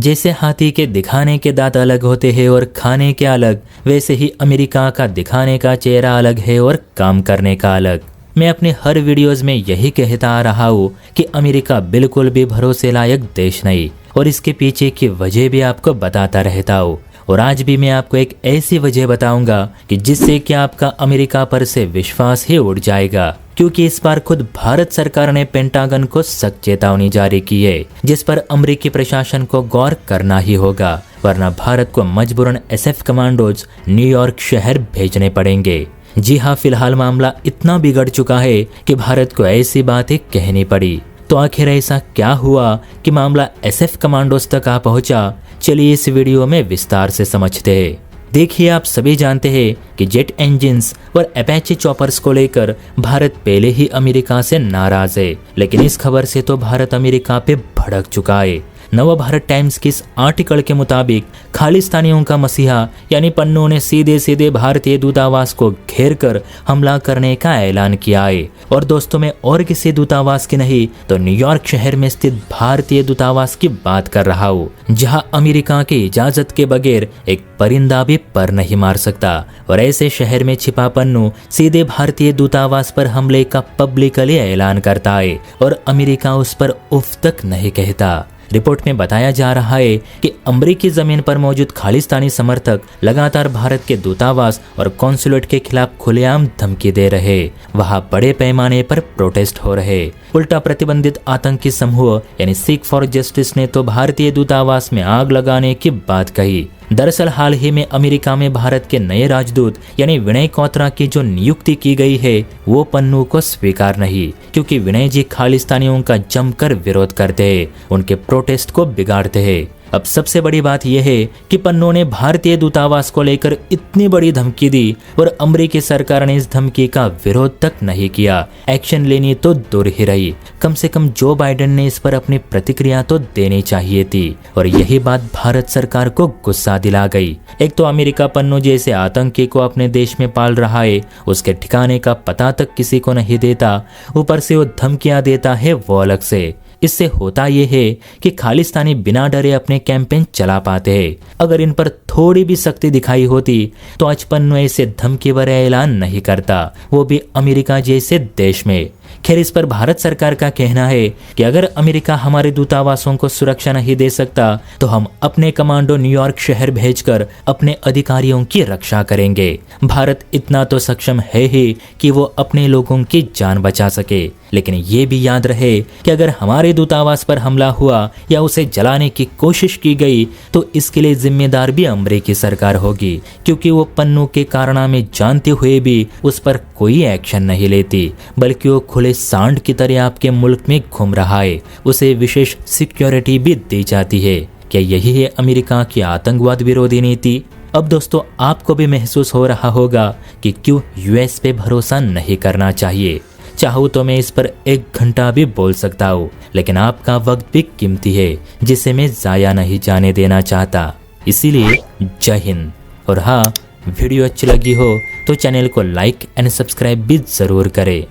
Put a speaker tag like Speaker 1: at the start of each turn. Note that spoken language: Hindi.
Speaker 1: जैसे हाथी के दिखाने के दांत अलग होते हैं और खाने के अलग, वैसे ही अमेरिका का दिखाने का चेहरा अलग है और काम करने का अलग। मैं अपने हर वीडियोस में यही कहता आ रहा हूँ कि अमेरिका बिल्कुल भी भरोसे लायक देश नहीं, और इसके पीछे की वजह भी आपको बताता रहता हूँ। और आज भी मैं आपको एक ऐसी वजह बताऊंगा कि जिससे कि आपका अमेरिका पर से विश्वास ही उड़ जाएगा, क्योंकि इस बार खुद भारत सरकार ने पेंटागन को सख्त चेतावनी जारी की है, जिस पर अमेरिकी प्रशासन को गौर करना ही होगा, वरना भारत को मजबूरन एसएफ कमांडोज न्यूयॉर्क शहर भेजने पड़ेंगे। जी हाँ, फिलहाल मामला इतना बिगड़ चुका है कि भारत को ऐसी बातें कहनी पड़ी। तो आखिर ऐसा क्या हुआ कि मामला एसएफ कमांडोज तक आ पहुंचा? चलिए इस वीडियो में विस्तार से समझते हैं। देखिए, आप सभी जानते हैं कि जेट इंजिन्स और अपाचे चॉपर्स को लेकर भारत पहले ही अमेरिका से नाराज है, लेकिन इस खबर से तो भारत अमेरिका पे भड़क चुका है। नव भारत टाइम्स के इस आर्टिकल के मुताबिक खालिस्तानियों का मसीहा यानी पन्नू ने सीधे सीधे भारतीय दूतावास को घेर कर हमला करने का ऐलान किया है। और दोस्तों, मैं और किसी दूतावास की नहीं तो न्यूयॉर्क शहर में स्थित भारतीय दूतावास की बात कर रहा हूँ, जहाँ अमेरिका की इजाजत के बगैर एक परिंदा भी पर नहीं मार सकता। और ऐसे शहर में छिपा पन्नू सीधे भारतीय दूतावास पर हमले का पब्लिकली ऐलान करता है और अमेरिका उस पर उफ तक नहीं कहता। रिपोर्ट में बताया जा रहा है कि अमेरिकी जमीन पर मौजूद खालिस्तानी समर्थक लगातार भारत के दूतावास और कॉन्सुलेट के खिलाफ खुलेआम धमकी दे रहे, वहां बड़े पैमाने पर प्रोटेस्ट हो रहे। उल्टा प्रतिबंधित आतंकी समूह यानी सीक फॉर जस्टिस ने तो भारतीय दूतावास में आग लगाने की बात कही। दरअसल हाल ही में अमेरिका में भारत के नए राजदूत यानी विनय क्वात्रा की जो नियुक्ति की गई है वो पन्नू को स्वीकार नहीं, क्योंकि विनय जी खालिस्तानियों का जमकर विरोध करते हैं, उनके प्रोटेस्ट को बिगाड़ते हैं। अब सबसे बड़ी बात यह है कि पन्नू ने भारतीय दूतावास को लेकर इतनी बड़ी धमकी दी और अमेरिकी सरकार ने इस धमकी का विरोध तक नहीं किया। एक्शन लेनी तो दूर ही रही, कम से कम जो बाइडेन ने इस पर अपनी प्रतिक्रिया तो देनी चाहिए थी। और यही बात भारत सरकार को गुस्सा दिला गई। एक तो अमेरिका पन्नू जैसे आतंकी को अपने देश में पाल रहा है, उसके ठिकाने का पता तक किसी को नहीं देता, ऊपर से वो धमकियां देता है वो अलग से। इससे होता यह है कि खालिस्तानी बिना डरे अपने कैंपेन चला पाते हैं। अगर इन पर थोड़ी भी सख्ती दिखाई होती तो आज पन्नू ऐसे धमकी भरे ऐलान नहीं करता, वो भी अमेरिका जैसे देश में। खैर, इस पर भारत सरकार का कहना है कि अगर अमेरिका हमारे दूतावासों को सुरक्षा नहीं दे सकता तो हम अपने कमांडो न्यूयॉर्क शहर भेजकर अपने अधिकारियों की रक्षा करेंगे। भारत इतना तो सक्षम है ही कि वो अपने लोगों की जान बचा सके, लेकिन ये भी याद रहे कि अगर हमारे दूतावास पर हमला हुआ या उसे जलाने की कोशिश की गई तो इसके लिए जिम्मेदार भी अमेरिकी सरकार होगी, क्योंकि वो पन्नू के कारनामे जानते हुए भी उस पर कोई एक्शन नहीं लेती, बल्कि वो खुले सांड की तरह आपके मुल्क में घूम रहा है, उसे विशेष सिक्योरिटी भी दी जाती है। क्या यही है अमेरिका की आतंकवाद विरोधी नीति? अब दोस्तों, आपको भी महसूस हो रहा होगा कि क्यों यूएस पे भरोसा नहीं करना चाहिए। चाहूँ तो मैं इस पर 1 घंटा भी बोल सकता हूँ, लेकिन आपका वक्त भी कीमती है जिसे मैं जाया नहीं जाने देना चाहता। इसीलिए जय हिंद। और हाँ, वीडियो अच्छी लगी हो तो चैनल को लाइक एंड सब्सक्राइब भी जरूर करें।